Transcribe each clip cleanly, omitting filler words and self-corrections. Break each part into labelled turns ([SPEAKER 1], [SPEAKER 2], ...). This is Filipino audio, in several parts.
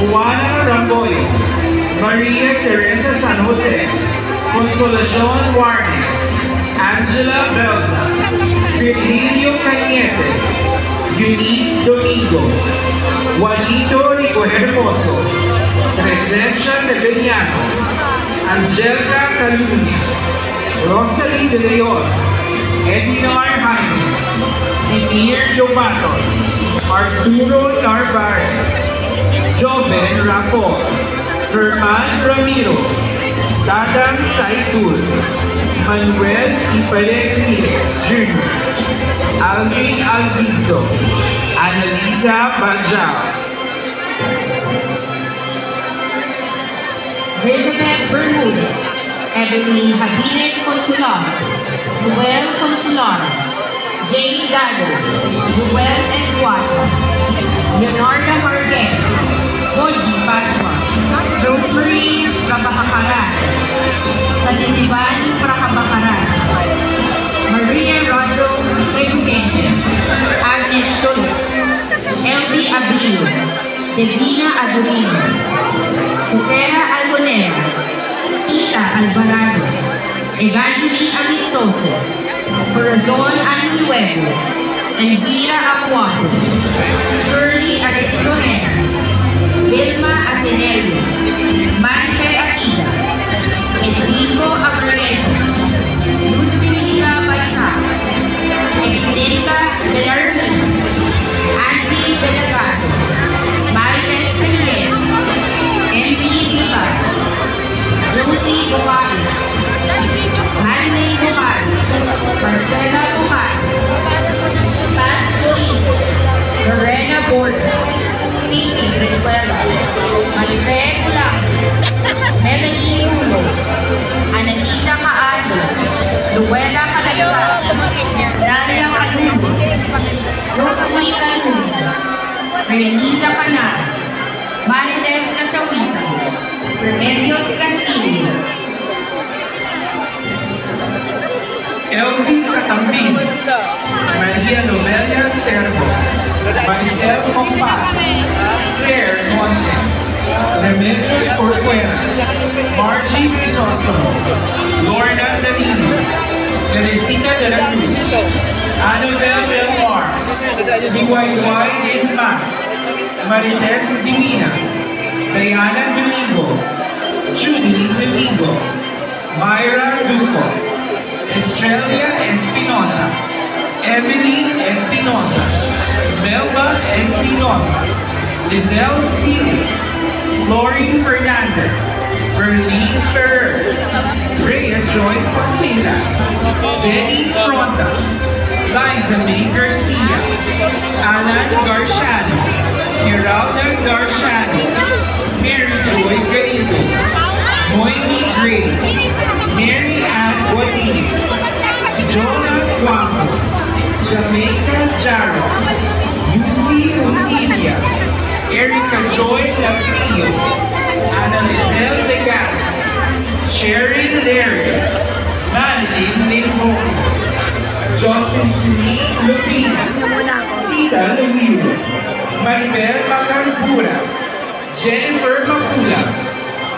[SPEAKER 1] Juana Ramboyo, Maria Teresa San Jose, Consolacion Warne, Angela Belza, Virgilio Cañete, Eunice Domingo, Juanito Rico Hermoso, Presencia Severiano, Angelica Calumnia, Rosalie de Leon, Edinar Jaime, Dimir Yobaton, Arturo Narvaez, Joven Rapor, Herman Ramiro, Dadang Saitul, Manuel Iparegui Jr., Alvin Alviso, Annalisa Bajao,
[SPEAKER 2] Elizabeth Bermudez, Evelyn Habines Consular, Noel Consular, Jay Gado, Noel Escuadra, Leonardo Marquez, Boji Pascua, Rosemary Prabhakaran, Sanisiban Prabhakaran, Maria Rosal Treguente, Agnes Solo, Elvi Abril, Devina Adorino, Sotera Algonera, Tita Alvarado, Evangeline Amistoso, Corazon Anuevo, Elvira Apuato, Shirley Alexoneras, Vilma Asenerio, Marife Akida, Enrico Abrego, Luzmila Baisa, Evelita Belarmino, Andy Belagato, Mariles Pérez, Emily Duval, Lucy Duval, Hanley Duval, Marcela Duval, Paz Dorito, Lorena Bordas, Pinky Brizuela, Marife Ulang, Melanie Rulos, Annalisa Caado, Luella Calaysa, Dalia Calumbo, Rosalie Calumbo, Renisa Canal, Marites Casawita, Remedios Castillo,
[SPEAKER 1] Elvi Catambin, Maria Novelia Servo, Maricel Compas, Claire Monsen, Remedios Corcuera, Margie Crisostomo, Lorna Danilo, Teresita de la Cruz, Annabel Belmar, DYY Dismas, Marites Divina, Diana Domingo, Judy Domingo, Myra Duco, Estrella Espinosa, Emily Espinosa, Melba Espinosa, Lizelle Felix, Lauren Fernandez, Berlene Ferrer, Rhea Joy Cortinas, Benny Fronda, Liza May Garcia, Alan Garciano, Geralda Garciano, Mary Joy Garrido, Moimi Gray, Mary Ann Guadines, Jonah Guango, Jamaica Jarro, Lucy Untilia, Erica Joy Lagrillo, Ana Lizelle Legaspi, Sherry Larry, Madeline Lincoln, Jocelyn Lupina, Tita Luilo, Maribel Macarburas, Jennifer Macula,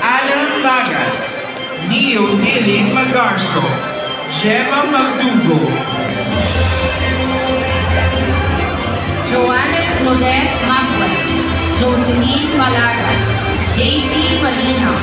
[SPEAKER 1] Alan Magan, Neo Dilling Magarso, Gemma Magdugo,
[SPEAKER 2] Joannes Claudette Magway, Jocelyn Malagas, Daisy Malina,